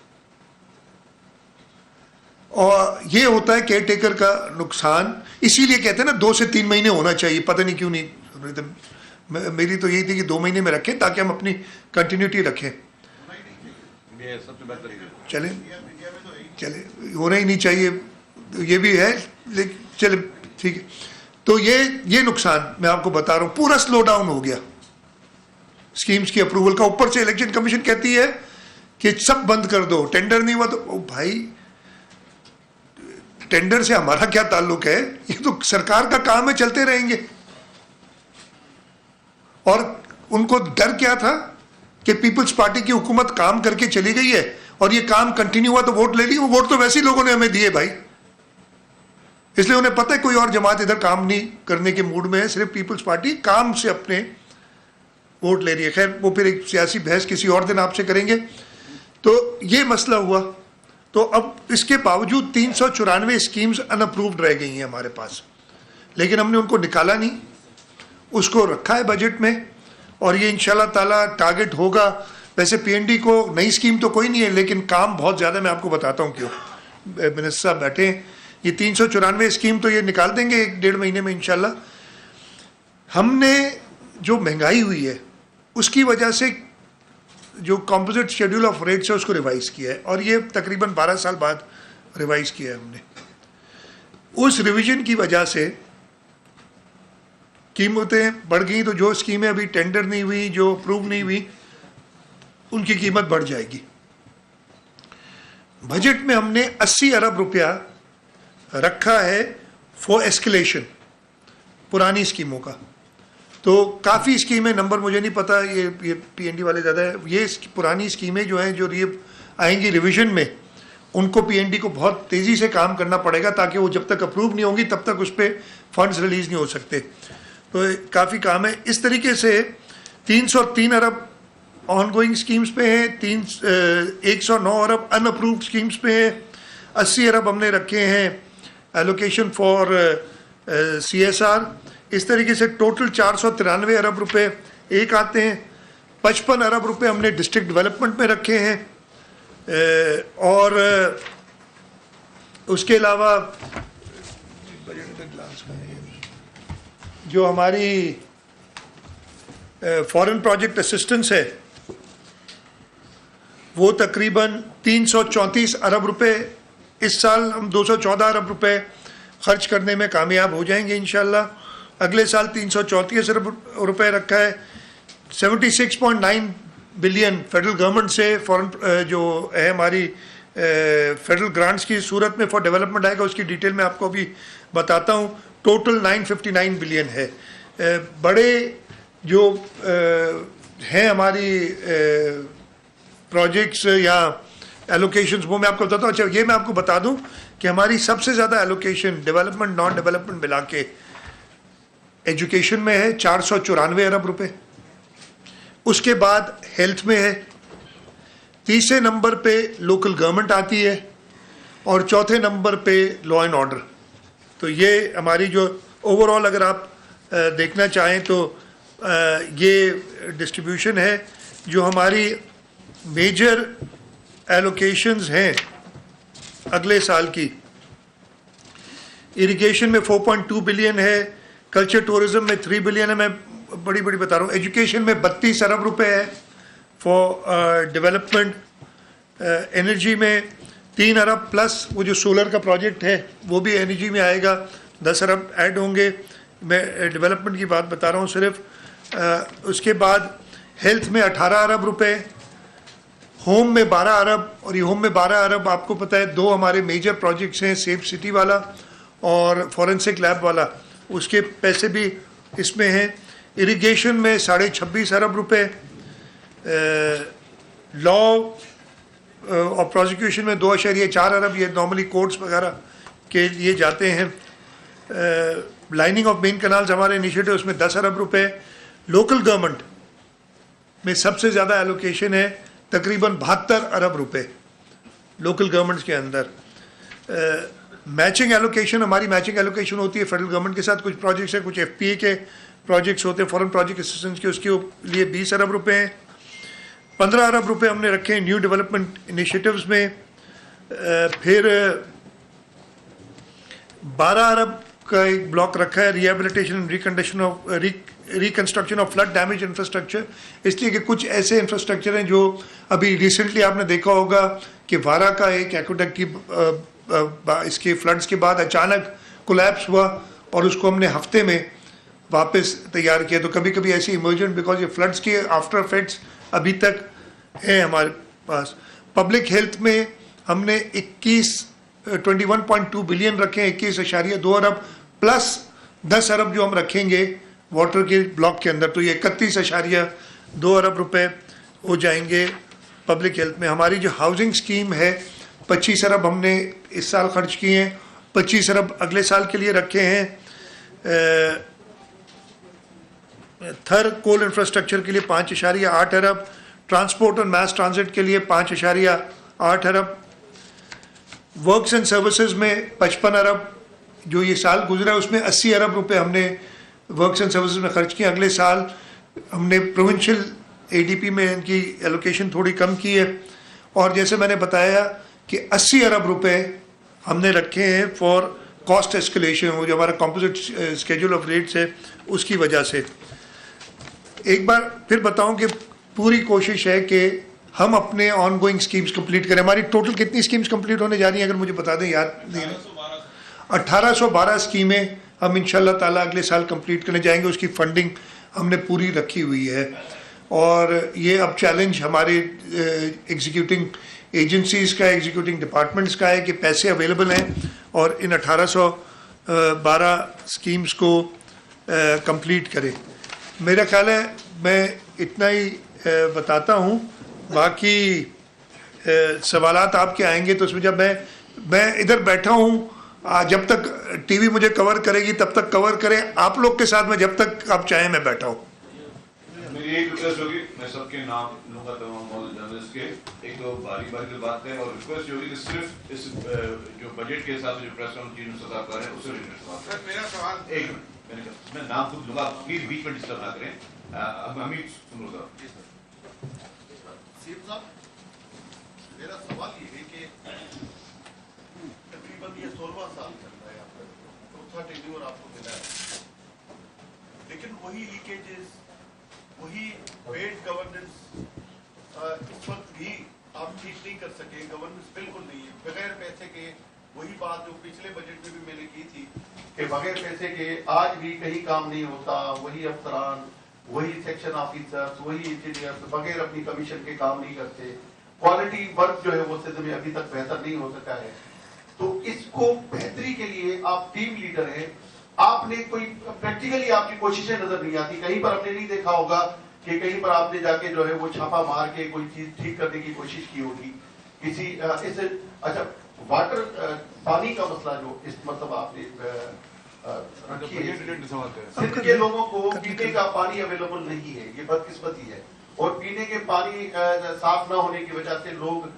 और ये होता है केयर टेकर का नुकसान। इसीलिए कहते हैं ना 2 से 3 महीने होना चाहिए, पता नहीं क्यों नहीं। मेरी तो यही थी कि 2 महीने में रखें ताकि हम अपनी कंटिन्यूटी रखें। चले होना ही नहीं चाहिए, ये भी है, लेकिन चले ठीक है। तो ये नुकसान मैं आपको बता रहा हूं, पूरा स्लो डाउन हो गया स्कीम्स की अप्रूवल का। ऊपर से इलेक्शन कमीशन कहती है कि सब बंद कर दो, टेंडर नहीं हुआ तो भाई टेंडर से हमारा क्या ताल्लुक है? ये तो सरकार का काम है, चलते रहेंगे। और उनको डर क्या था कि पीपल्स पार्टी की हुकूमत काम करके चली गई है और ये काम कंटिन्यू हुआ तो वोट ले ली। वो वोट तो वैसे ही लोगों ने हमें दिए भाई, इसलिए उन्हें पता है कोई और जमात इधर काम नहीं करने के मूड में है, सिर्फ पीपल्स पार्टी काम से अपने वोट ले रही है। खैर वो फिर एक सियासी बहस किसी और दिन आपसे करेंगे। तो ये मसला हुआ। तो अब इसके बावजूद 394 स्कीम्स अनअप्रूव्ड रह गई हैं हमारे पास, लेकिन हमने उनको निकाला नहीं, उसको रखा है बजट में। और ये इंशाल्लाह ताला टारगेट होगा। वैसे पीएनडी को नई स्कीम तो कोई नहीं है, लेकिन काम बहुत ज़्यादा, मैं आपको बताता हूँ क्यों। मिनिस्टर साहब बैठे हैं, ये 394 स्कीम तो ये निकाल देंगे 1-1.5 महीने में इंशाल्लाह। हमने जो महंगाई हुई है उसकी वजह से जो कॉम्पोजिट शेड्यूल ऑफ रेट्स है उसको रिवाइज़ किया है, और ये तकरीबन 12 साल बाद रिवाइज़ किया है हमने। उस रिवीजन की वजह से कीमतें बढ़ गई, तो जो स्कीमें अभी टेंडर नहीं हुई, जो अप्रूव नहीं हुई, उनकी कीमत बढ़ जाएगी। बजट में हमने 80 अरब रुपया रखा है फॉर एस्केलेशन पुरानी स्कीमों का। तो काफ़ी स्कीमें, नंबर मुझे नहीं पता, ये पीएनडी वाले ज़्यादा है। ये पुरानी स्कीमें जो हैं, जो ये आएंगी रिवीजन में, उनको पीएनडी को बहुत तेज़ी से काम करना पड़ेगा, ताकि वो जब तक अप्रूव नहीं होंगी तब तक उस पर फंड्स रिलीज़ नहीं हो सकते। तो काफ़ी काम है। इस तरीके से 303 अरब ऑनगोइंग स्कीम्स पे हैं, 109 अरब अनअप्रूव्ड स्कीम्स पे हैं, 80 अरब हमने रखे हैं एलोकेशन फॉर CSR। इस तरीके से टोटल 493 अरब रुपए एक आते हैं। 55 अरब रुपए हमने डिस्ट्रिक्ट डेवलपमेंट में रखे हैं। और उसके अलावा जो हमारी फॉरेन प्रोजेक्ट असिस्टेंस है वो तकरीबन 334 अरब रुपए, इस साल हम 214 अरब रुपए खर्च करने में कामयाब हो जाएंगे इंशाल्लाह। अगले साल 334 अरब रुपए रखा है। 76.9 बिलियन फेडरल गवर्नमेंट से फॉरेन जो है हमारी फेडरल ग्रांट्स की सूरत में फॉर डेवलपमेंट आएगा, उसकी डिटेल में आपको अभी बताता हूँ। टोटल 959 बिलियन है। बड़े जो हैं हमारी प्रोजेक्ट्स या एलोकेशंस, वो मैं आपको बताता हूँ। अच्छा, ये मैं आपको बता दूँ कि हमारी सबसे ज़्यादा एलोकेशन डेवलपमेंट नॉन डेवलपमेंट मिला के एजुकेशन में है 494 अरब रुपए। उसके बाद हेल्थ में है, तीसरे नंबर पे लोकल गवर्नमेंट आती है, और चौथे नंबर पे लॉ एंड ऑर्डर। तो ये हमारी जो ओवरऑल अगर आप देखना चाहें तो ये डिस्ट्रीब्यूशन है जो हमारी मेजर एलोकेशंस हैं अगले साल की। इरिगेशन में 4.2 बिलियन है, कल्चर टूरिज्म में 3 बिलियन है, मैं बड़ी बता रहा हूँ। एजुकेशन में 32 अरब रुपए है फॉर डेवलपमेंट। एनर्जी में 3 अरब प्लस वो जो सोलर का प्रोजेक्ट है वो भी एनर्जी में आएगा, 10 अरब ऐड होंगे। मैं डेवलपमेंट की बात बता रहा हूँ सिर्फ। उसके बाद हेल्थ में 18 अरब रुपए, होम में 12 अरब, और ये होम में 12 अरब आपको पता है 2 हमारे मेजर प्रोजेक्ट्स हैं, सेफ सिटी वाला और फॉरेंसिक लैब वाला, उसके पैसे भी इसमें हैं। इरिगेशन में 26.5 अरब रुपए, लॉ और प्रोसिक्यूशन में 2.4 अरब, ये नॉर्मली कोर्ट्स वगैरह के लिए जाते हैं। लाइनिंग ऑफ मेन कनाल्स हमारे इनिशिएटिव उसमें 10 अरब रुपए। लोकल गवर्नमेंट में सबसे ज़्यादा एलोकेशन है, तकरीबन 72 अरब रुपए लोकल गवर्नमेंट्स के अंदर। मैचिंग एलोकेशन, हमारी मैचिंग एलोकेशन होती है फेडरल गवर्नमेंट के साथ, कुछ प्रोजेक्ट्स हैं, कुछ FPA के प्रोजेक्ट्स होते हैं, फॉरेन प्रोजेक्ट असिस्टेंस के, उसके लिए 20 अरब रुपए हैं। 15 अरब रुपए हमने रखे हैं न्यू डेवलपमेंट इनिशिएटिव्स में। फिर 12 अरब का एक ब्लॉक रखा है rehabilitation reconstruction of flood damage infrastructure, इसलिए कि कुछ ऐसे इंफ्रास्ट्रक्चर हैं जो अभी रिसेंटली आपने देखा होगा कि वारा का एक एक्वाडक्ट की इसके फ्लड्स के बाद अचानक कोलैप्स हुआ और उसको हमने हफ्ते में वापस तैयार किया। तो कभी कभी ऐसी इमर्जेंट, बिकॉज ये फ्लड्स के आफ्टर इफेक्ट्स अभी तक हैं हमारे पास। पब्लिक हेल्थ में हमने 21.2 बिलियन रखे हैं, 21.2 अरब प्लस 10 अरब जो हम रखेंगे वाटर के ब्लॉक के अंदर, तो ये 31.2 अरब रुपए हो जाएंगे पब्लिक हेल्थ में। हमारी जो हाउसिंग स्कीम है 25 अरब हमने इस साल खर्च किए हैं, 25 अरब अगले साल के लिए रखे हैं। थर कोल इंफ्रास्ट्रक्चर के लिए 5.8 अरब, ट्रांसपोर्ट और मैस ट्रांजिट के लिए 5.8 अरब, वर्क्स एंड सर्विसेज में 55 अरब, जो ये साल गुजरा है उसमें 80 अरब रुपए हमने वर्क्स एंड सर्विसेज में खर्च किए। अगले साल हमने प्रोविंशियल ADP में इनकी एलोकेशन थोड़ी कम की है। और जैसे मैंने बताया कि 80 अरब रुपए हमने रखे हैं फॉर कॉस्ट एस्केलेशन, वो जो हमारा कॉम्पोजिट स्केड्यूल ऑफ रेट्स है उसकी वजह से। एक बार फिर बताऊं कि पूरी कोशिश है कि हम अपने ऑन गोइंग स्कीम्स कंप्लीट करें। हमारी टोटल कितनी स्कीम्स कंप्लीट होने जा रही हैं, अगर मुझे बता दें, याद नहीं है। 1812 स्कीमें हम इंशाल्लाह ताला अगले साल कंप्लीट करने जाएंगे, उसकी फंडिंग हमने पूरी रखी हुई है। और ये अब चैलेंज हमारे एग्जीक्यूटिंग एजेंसीज़ का, एग्जीक्यूटिंग डिपार्टमेंट्स का है कि पैसे अवेलेबल हैं और इन 1812 स्कीम्स को कंप्लीट करें। मेरा ख्याल है मैं इतना ही बताता हूँ, बाकी सवालात आपके आएंगे तो उसमें जब मैं इधर बैठा हूँ, जब तक टीवी मुझे कवर करेगी तब तक कवर करें, आप लोग के साथ में जब तक आप चाहें मैं बैठा हूँ। मेरी एक रिक्वेस्ट होगी, मैं सबके नाम लूंगा तमाम मौजूद जर्नलिस्ट के, एक तो बारी बारी की बात है और रिक्वेस्ट होगी कि सिर्फ इस जो बजट के हिसाब से जो प्रेस कॉन्फ्रेंस सदा कर रहे हैं उससे रिलेटेड बात। सर मेरा सवाल, एक मिनट मैं नाम खुद लूंगा, प्लीज बीच में डिस्टर्ब ना करें। अब अमित सुन लो सीएम साहब, मेरा सवाल ये है कि तकरीबन ये 16वां साल चल रहा है, आपका चौथा टेन्योर आपको मिला है, लेकिन वही लीकेजेस, वही बेड गवर्नेंस इस वक्त भी आप ठीक नहीं कर सके। गवर्नेंस बिल्कुल नहीं है, बगैर पैसे के। वही बात जो पिछले बजट में भी मैंने की थी कि बगैर पैसे के आज भी कहीं काम नहीं होता। वही अफसरान, वही सेक्शन ऑफिसर्स, वही इंजीनियर्स बगैर अपनी कमीशन के काम नहीं करते। क्वालिटी वर्क जो है वो सिद्ध में अभी तक बेहतर नहीं हो सका है। तो इसको बेहतरी के लिए आप टीम लीडर हैं, आपने कोई प्रैक्टिकली आपकी कोशिशें नजर नहीं आती। कहीं पर आपने नहीं देखा होगा कि कहीं पर आपने जाके जो है वो छापा मार के कोई चीज ठीक करने की कोशिश की होगी किसी इस। अच्छा, वाटर पानी का मसला जो इस मतलब आपने रखी है, सिंध के लोगों को पीने का पानी अवेलेबल नहीं है, ये बदकिस्मती है। और पीने के पानी साफ न होने की वजह से लोग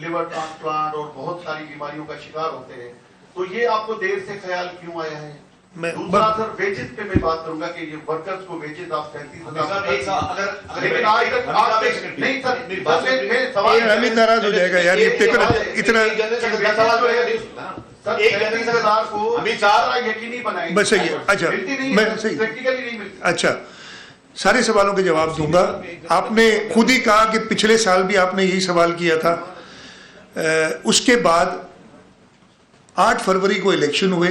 लिवर ट्रांसप्लांट और बहुत सारी बीमारियों का शिकार होते हैं। तो ये आपको देर से ख्याल क्यों आया है? दूसरा सर, वेजेस पे मैं बात करूंगा कि ये वर्कर्स को वेजेस आप 37,000, लेकिन आज तक नहीं सर, सवाल अमित नाराज हो जाएगा यार, इतना सर 37,000 को यकीनी बनाएंगे। बस सही है। अच्छा, मैं सही, प्रैक्टिकली नहीं मिलती। अच्छा, सारे सवालों के जवाब दूंगा। आपने खुद ही कहा कि पिछले साल भी आपने यही सवाल किया था। उसके बाद 8 फरवरी को इलेक्शन हुए,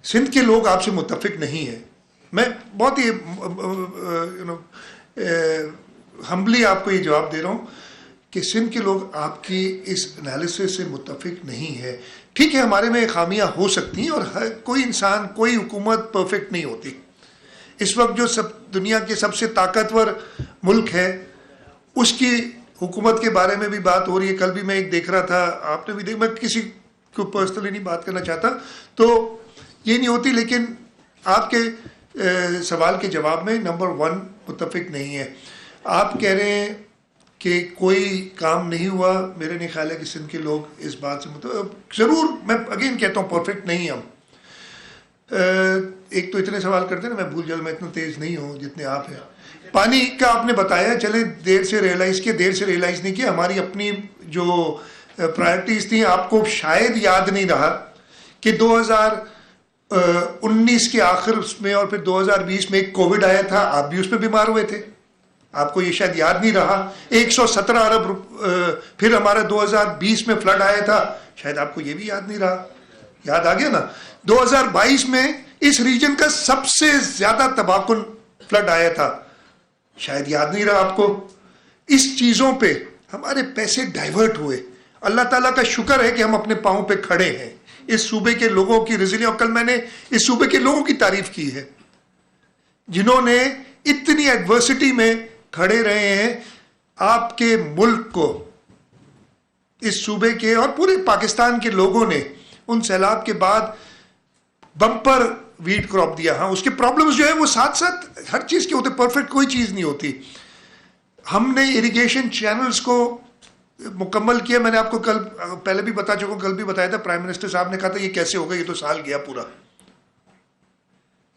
सिंध के लोग आपसे मुत्तफिक नहीं है। मैं बहुत ही हम्बली आपको ये जवाब दे रहा हूँ कि सिंध के लोग आपकी इस एनालिसिस से मुत्तफिक नहीं है। ठीक है, हमारे में खामियां हो सकती हैं और हर कोई इंसान, कोई हुकूमत परफेक्ट नहीं होती। इस वक्त जो सब दुनिया के सबसे ताकतवर मुल्क है उसकी हुकूमत के बारे में भी बात हो रही है। कल भी मैं एक देख रहा था, आपने भी देख, मैं किसी को पर्सनली नहीं बात करना चाहता, तो ये नहीं होती। लेकिन आपके सवाल के जवाब में नंबर 1 मुत्तफिक नहीं है। आप कह रहे हैं कि कोई काम नहीं हुआ, मेरे नहीं ख्याल है कि सिंध के लोग इस बात से ज़रूर, मैं अगेन कहता हूँ परफेक्ट नहीं हम। एक तो इतने सवाल करते हैं ना, मैं भूल जाऊँ, मैं इतना तेज़ नहीं हूँ जितने आप हैं। पानी का आपने बताया, चले देर से रियलाइज़ नहीं किया, हमारी अपनी जो प्रायोरिटीज़ थी, आपको शायद याद नहीं रहा कि 2019 के आखिर में और फिर 2020 में एक कोविड आया था, आप भी उसमें बीमार हुए थे, आपको ये शायद याद नहीं रहा। 117 अरब फिर हमारा 2020 में फ्लड आया था, शायद आपको ये भी याद नहीं रहा, याद आ गया ना। 2022 में इस रीजन का सबसे ज्यादा तबाहकुन फ्लड आया था, शायद याद नहीं रहा आपको। इस चीजों पे हमारे पैसे डाइवर्ट हुए। अल्लाह ताला का शुक्र है कि हम अपने पांव पे खड़े हैं। इस सूबे के लोगों की रिजिलियंस, कल मैंने इस सूबे के लोगों की तारीफ की है जिन्होंने इतनी एडवर्सिटी में खड़े रहे हैं। आपके मुल्क को, इस सूबे के और पूरे पाकिस्तान के लोगों ने उन सैलाब के बाद बम्पर वीट क्रॉप दिया। हाँ, उसके प्रॉब्लम्स जो है वो साथ साथ हर चीज़ के होते, परफेक्ट कोई चीज़ नहीं होती। हमने इरिगेशन चैनल्स को मुकम्मल किया। मैंने आपको कल पहले भी बता चुका हूँ, कल भी बताया था, प्राइम मिनिस्टर साहब ने कहा था ये कैसे होगा, ये तो साल गया पूरा।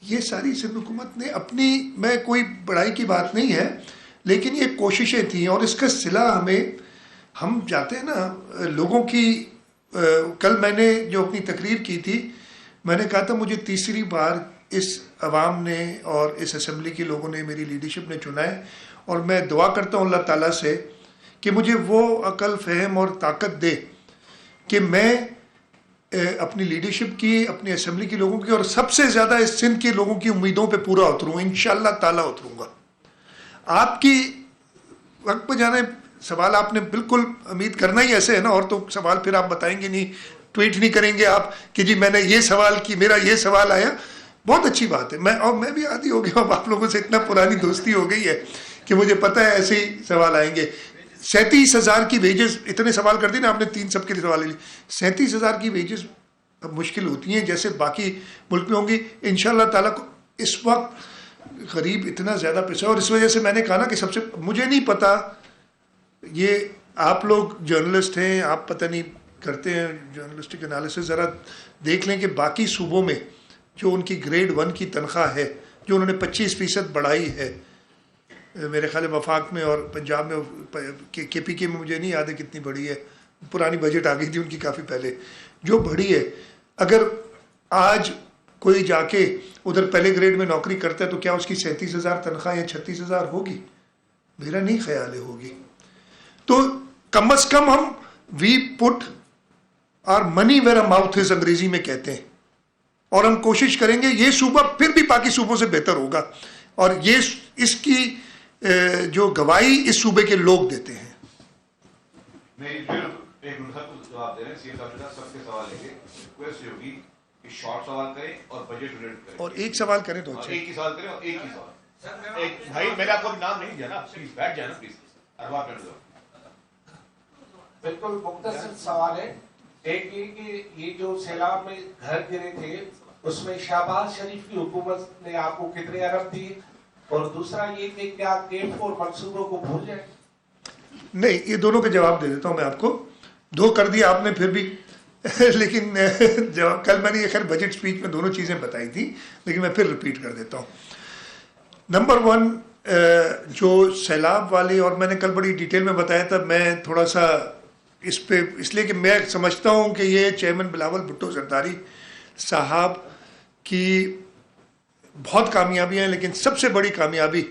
ये सारी सिंध हुकूमत ने अपनी, मैं कोई बड़ाई की बात नहीं है, लेकिन ये कोशिशें थी और इसका सिला हमें, हम जाते हैं ना लोगों की। कल मैंने जो अपनी तकरीर की थी, मैंने कहा था मुझे तीसरी बार इस अवाम ने और इस असम्बली के लोगों ने, मेरी लीडरशिप ने चुना है, और मैं दुआ करता हूँ अल्लाह ताला से कि मुझे वो अकल, फहम और ताकत दे कि मैं अपनी लीडरशिप की, अपनी असम्बली के लोगों की और सबसे ज़्यादा इस सिंध के लोगों की उम्मीदों पे पूरा उतरूँ, इंशाअल्लाह ताला उतरूँगा। आपकी वक्त पर जाने सवाल आपने बिल्कुल उम्मीद करना ही ऐसे है ना, और तो सवाल फिर आप बताएंगे नहीं, ट्वीट नहीं करेंगे आप कि जी मैंने ये सवाल की, मेरा ये सवाल आया। बहुत अच्छी बात है। मैं भी आदी हो गया, अब आप लोगों से इतना पुरानी दोस्ती हो गई है कि मुझे पता है ऐसे ही सवाल आएंगे। 37,000 की वेजेस, इतने सवाल कर दी ना आपने, 3 सबके लिए सवाल ले ली। 37,000 की वेजेस अब मुश्किल होती हैं जैसे बाकी मुल्क में होंगी। इंशाअल्लाह ताला को इस वक्त गरीब इतना ज़्यादा पैसा, और इस वजह से मैंने कहा ना कि सबसे, मुझे नहीं पता, ये आप लोग जर्नलिस्ट हैं, आप पता नहीं करते हैं जर्नलिस्टिक एनालिसिस, ज़रा देख लें कि बाकी सूबों में जो उनकी ग्रेड 1 की तनख्वाह है, जो उन्होंने 25% बढ़ाई है, मेरे ख्याल वफाक में और पंजाब में, KPK में मुझे नहीं याद है कितनी बढ़ी है, पुरानी बजट आ गई थी उनकी काफ़ी पहले, जो बढ़ी है। अगर आज कोई जाके उधर पहले ग्रेड में नौकरी करता है तो क्या उसकी 37,000 तनख्वाह या 36,000 होगी? मेरा नहीं ख्याल है होगी। तो कम से कम हम we put our money where our mouth is, Angrezi में कहते हैं, और हम कोशिश करेंगे ये सूबा फिर भी बाकी सूबों से बेहतर होगा, और ये इसकी जो गवाही इस सूबे के लोग देते हैं। नहीं, फिर एक मिनट तक जवाब दे रहे हैं सीएम साहब, सबके सवाल लेंगे। रिक्वेस्ट होगी कि शॉर्ट सवाल करें और बजट रिलेटेड करें, और एक सवाल करें तो अच्छा, एक ही सवाल करें और एक ही सवाल। एक भाई, मेरा आपको नाम नहीं दिया ना, प्लीज बैठ जाना प्लीज। अरबाब कर दो। बिल्कुल मुख्तसर सवाल है। एक ये कि ये जो सैलाब में घर गिरे थे उसमें शहबाज शरीफ की हुकूमत ने आपको कितने अरब दिए, और दूसरा ये कि क्या K4 मंसूबों को भूल जाए? नहीं, ये दोनों के जवाब दे देता हूँ मैं आपको। 2 कर दिया आपने फिर भी लेकिन जवाब, कल मैंने ये खैर बजट स्पीच में दोनों चीज़ें बताई थी, लेकिन मैं फिर रिपीट कर देता हूँ। नंबर 1, जो सैलाब वाले, और मैंने कल बड़ी डिटेल में बताया था, मैं थोड़ा सा इस पे इसलिए कि मैं समझता हूँ कि ये चेयरमैन बिलावल भुट्टो जरदारी साहब की बहुत कामयाबियाँ हैं, लेकिन सबसे बड़ी कामयाबी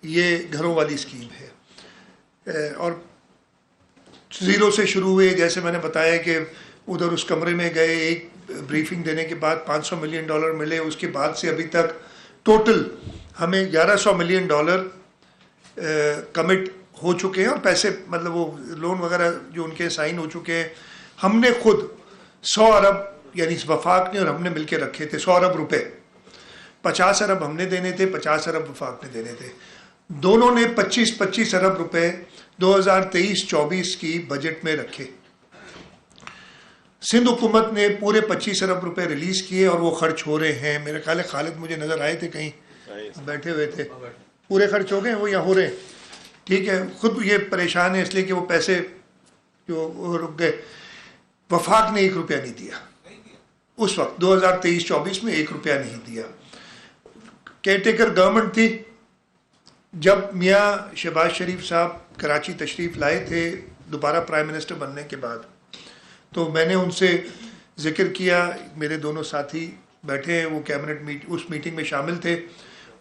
ये घरों वाली स्कीम है। और 0 से शुरू हुए, जैसे मैंने बताया कि उधर उस कमरे में गए, एक ब्रीफिंग देने के बाद $500 मिलियन मिले, उसके बाद से अभी तक टोटल हमें $1100 मिलियन कमिट हो चुके हैं, और पैसे मतलब वो लोन वगैरह जो उनके साइन हो चुके हैं। हमने खुद 100 अरब, यानी वफाक ने और हमने मिलकर रखे थे 100 अरब रुपए, 50 अरब हमने देने थे, 50 अरब वफाक ने देने थे। दोनों ने 25-25 अरब रुपए 2023-24 की बजट में रखे। सिंध हुकूमत ने पूरे 25 अरब रुपए रिलीज़ किए और वो खर्च हो रहे हैं। मेरे ख्याल है खालिद मुझे नज़र आए थे कहीं बैठे हुए थे, पूरे खर्च हो गए वो यहाँ हो रहे हैं। ठीक है, खुद ये परेशान है इसलिए कि वो पैसे जो रुक गए। वफाक ने 1 रुपया नहीं दिया उस वक्त 2023-24 में, 1 रुपया नहीं दिया। केयरटेकर गवर्नमेंट थी। जब मियाँ शहबाज शरीफ साहब कराची तशरीफ़ लाए थे दोबारा प्राइम मिनिस्टर बनने के बाद, तो मैंने उनसे जिक्र किया, मेरे दोनों साथी बैठे हैं, वो कैबिनेट उस मीटिंग में शामिल थे,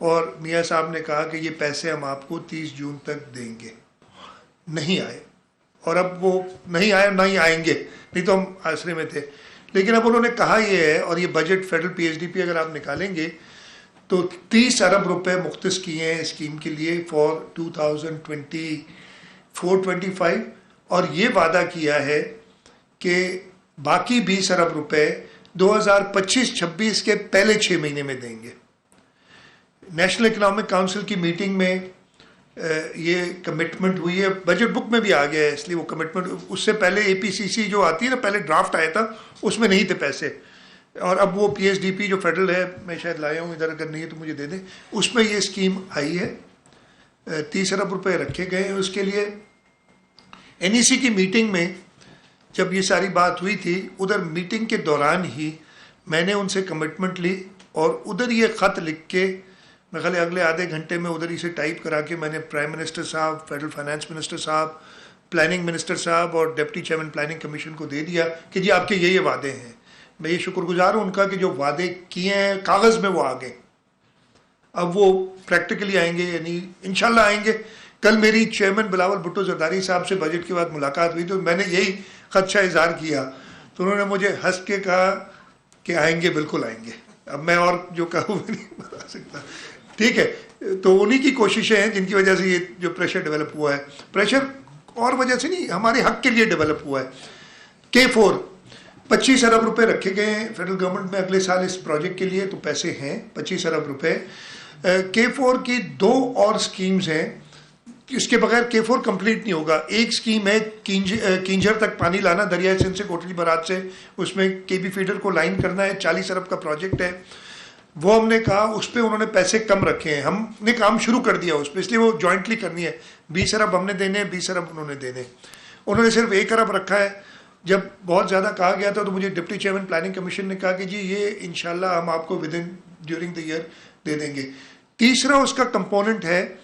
और मियाँ साहब ने कहा कि ये पैसे हम आपको 30 जून तक देंगे। नहीं आए, और अब वो नहीं आए, ना ही आएंगे, नहीं तो हम आसरे में थे। लेकिन अब उन्होंने कहा ये है, और ये बजट फेडरल PSDP अगर आप निकालेंगे तो 30 अरब रुपए मुख्तस किए हैं स्कीम के लिए फॉर 2024-25, और ये वादा किया है कि बाकी 20 अरब रुपए 2025-26 के पहले 6 महीने में देंगे। नेशनल इकोनॉमिक काउंसिल की मीटिंग में ये कमिटमेंट हुई है, बजट बुक में भी आ गया है, इसलिए वो कमिटमेंट, उससे पहले APCC जो आती है ना, पहले ड्राफ्ट आया था उसमें नहीं थे पैसे, और अब वो PSDP जो फेडरल है, मैं शायद लाया हूँ इधर, अगर नहीं है तो मुझे दे दें, उसमें ये स्कीम आई है। 30 अरब रुपए रखे गए हैं उसके लिए। NEC की मीटिंग में जब ये सारी बात हुई थी, उधर मीटिंग के दौरान ही मैंने उनसे कमिटमेंट ली, और उधर ये ख़त लिख के मैं ख्याल अगले आधे घंटे में उधर इसे टाइप करा के मैंने प्राइम मिनिस्टर साहब, फेडरल फाइनेंस मिनिस्टर साहब, प्लानिंग मिनिस्टर साहब और डिप्टी चेयरमैन प्लानिंग कमीशन को दे दिया कि जी आपके ये वादे हैं। मैं ये शुक्रगुजार हूँ उनका कि जो वादे किए हैं कागज़ में वो आ गए, अब वो प्रैक्टिकली आएंगे, यानी इंशाल्लाह आएंगे। कल मेरी चेयरमैन बिलावल भुट्टो जरदारी साहब से बजट के बाद मुलाकात हुई, तो मैंने यही खदशा इजहार किया, तो उन्होंने मुझे हंस के कहा कि आएंगे, बिल्कुल आएंगे। अब मैं और जो कहूँ नहीं बता सकता। ठीक है, तो उन्हीं की कोशिशें हैं जिनकी वजह से ये जो प्रेशर डेवलप हुआ है। प्रेशर और वजह से नहीं, हमारे हक के लिए डेवलप हुआ है। K4 25 अरब रुपए रखे गए हैं फेडरल गवर्नमेंट में अगले साल इस प्रोजेक्ट के लिए, तो पैसे हैं 25 अरब रुपए। K4 की 2 और स्कीम्स हैं, इसके बगैर K4 कंप्लीट नहीं होगा। एक स्कीम है किंजर तक पानी लाना, दरिया सिंध से कोटली बराज से, उसमें KB फीडर को लाइन करना है, 40 अरब का प्रोजेक्ट है। वो हमने कहा उस पर उन्होंने पैसे कम रखे हैं, हमने काम शुरू कर दिया उस पर, इसलिए वो जॉइंटली करनी है। 20 अरब हमने देने, 20 अरब उन्होंने देने। उन्होंने सिर्फ 1 अरब रखा है। जब बहुत ज़्यादा कहा गया था तो मुझे डिप्टी चेयरमैन प्लानिंग कमीशन ने कहा कि जी ये इंशाल्लाह हम आपको विदिन ड्यूरिंग द ईयर दे देंगे। तीसरा उसका कंपोनेंट है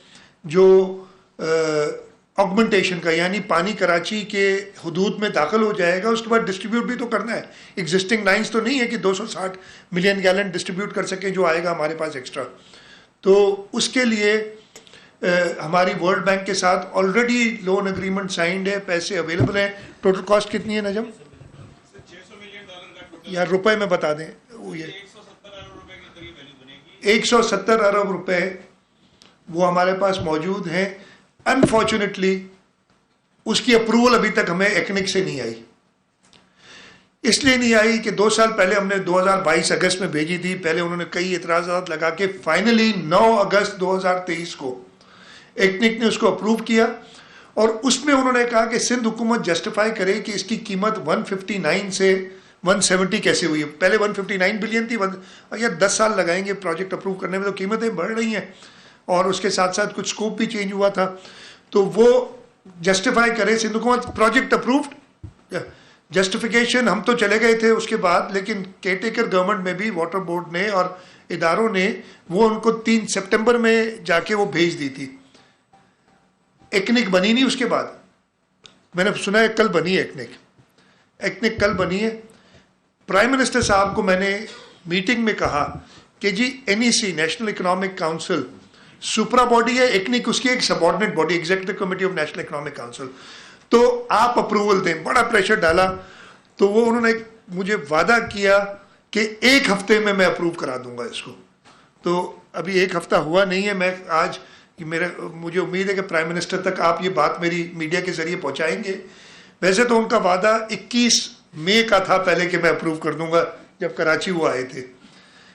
जो ऑगमेंटेशन का, यानी पानी कराची के हुदूद में दाखिल हो जाएगा, उसके बाद डिस्ट्रीब्यूट भी तो करना है। एग्जिस्टिंग लाइंस तो नहीं है कि 260 मिलियन गैलन डिस्ट्रीब्यूट कर सकें जो आएगा हमारे पास एक्स्ट्रा। तो उसके लिए हमारी वर्ल्ड बैंक के साथ ऑलरेडी लोन एग्रीमेंट साइंड है, पैसे अवेलेबल हैं। टोटल कॉस्ट कितनी है नजम? 600 मिलियन डॉलर का टोटल, यार रुपए में बता दें। वो ये 170 अरब रुपए की करीब वैल्यू बनेगी। 170 अरब रुपए वो हमारे पास मौजूद हैं। अनफॉर्चुनेटली उसकी अप्रूवल अभी तक हमें एक्निक से नहीं आई। इसलिए नहीं आई कि 2 साल पहले हमने 2022 अगस्त में भेजी थी, पहले उन्होंने कई इतराज़ात लगा के फाइनली 9 अगस्त 2023 को एक्निक ने उसको अप्रूव किया, और उसमें उन्होंने कहा कि सिंध हुकूमत जस्टिफाई करे कि इसकी कीमत 159 से 170 कैसे हुई है। पहले 159 बिलियन थी, यार 10 साल लगाएंगे प्रोजेक्ट अप्रूव करने में, तो कीमतें बढ़ रही हैं, और उसके साथ साथ कुछ स्कोप भी चेंज हुआ था। तो वो जस्टिफाई करे सिंध हुकूमत, प्रोजेक्ट अप्रूव्ड। जस्टिफिकेशन हम तो चले गए थे उसके बाद, लेकिन केयरटेकर गवर्नमेंट में भी वाटर बोर्ड ने और इदारों ने वो उनको 3 सितंबर में जाके वो भेज दी थी। एक्निक बनी नहीं उसके बाद, मैंने सुना है कल बनी है एक्निक कल बनी है। प्राइम मिनिस्टर साहब को मैंने मीटिंग में कहा कि जी NEC national economic council supra body है, एक्निक उसकी एक subordinate body, executive committee of national economic council, तो आप अप्रूवल दें। बड़ा प्रेशर डाला, तो वो उन्होंने मुझे वादा किया कि 1 हफ्ते में मैं अप्रूव करा दूंगा इसको। तो अभी 1 हफ्ता हुआ नहीं है। मैं आज मुझे उम्मीद है कि प्राइम मिनिस्टर तक आप ये बात मेरी मीडिया के जरिए पहुंचाएंगे। वैसे तो उनका वादा 21 मई का था पहले कि मैं अप्रूव कर दूंगा, जब कराची वो आए थे।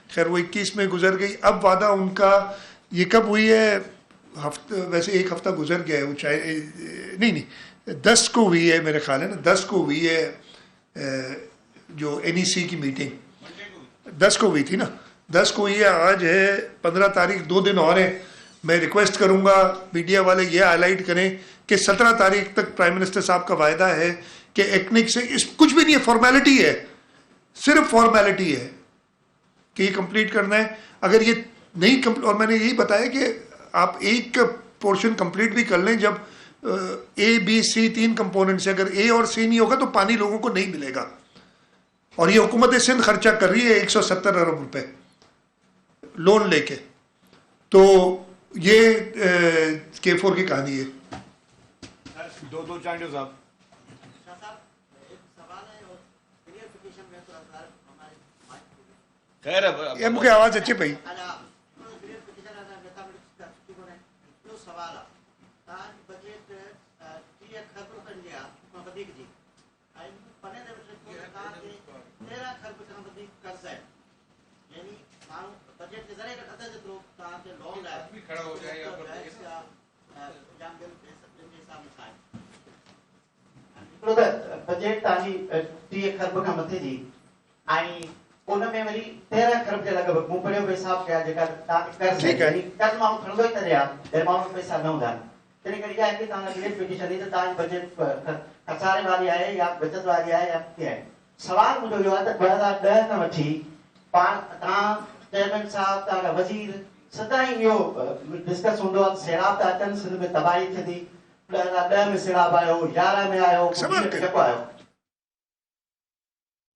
खैर वो 21 में गुजर गई। अब वादा उनका ये कब हुई है? वैसे 1 हफ्ता गुजर गया है, वो चाहे नहीं 10 को हुई है मेरे ख्याल है ना, 10 को हुई है जो NEC की मीटिंग 10 को हुई थी ना, 10 को ये आज है 15 तारीख, 2 दिन और हैं। मैं रिक्वेस्ट करूंगा मीडिया वाले ये हाईलाइट करें कि 17 तारीख तक प्राइम मिनिस्टर साहब का वायदा है कि एक्निक से इस कुछ भी नहीं है, फॉर्मेलिटी है, सिर्फ फॉर्मेलिटी है कि ये कंप्लीट करना है। अगर ये नहीं और मैंने यही बताया कि आप एक पोर्शन कंप्लीट भी कर लें, जब A, B, C 3 कंपोनेंट्स है, अगर A और C नहीं होगा तो पानी लोगों को नहीं मिलेगा। और ये हुकूमत सिंध खर्चा कर रही है 170 अरब रुपए लोन लेके। तो ये K4 की कहानी है। दो चांडो साहब खैर ये मुझे आवाज अच्छी पई। खड़ा हो जाए बजट ताजी 30 खरब खां मथे जी ऐं उन में वरी 13 खरब जे लॻभॻि मूं पढ़ियो बि हिसाब कया जेका कर्ज़ यानी कर्ज़ माण्हू खणंदो ई न रहिया, ॿिए माण्हू वटि पैसा न हूंदा। तॾहिं करे इहा हिकु तव्हां ग्रेट पिटिशन ॾी त तव्हांजी बजट खसारे वारी आहे या बचत वारी आहे या कीअं आहे। सुवाल मुंहिंजो इहो आहे त 2010 खां वठी तव्हां चेयरमैन साहब तव्हांजा वज़ीर सदाईं इहो डिस्कस हूंदो आहे सैलाब था अचनि, सिंध में तबाही थींदी। 2010 में सैलाब आयो, 11 में आयो, 20 में जेको आयो।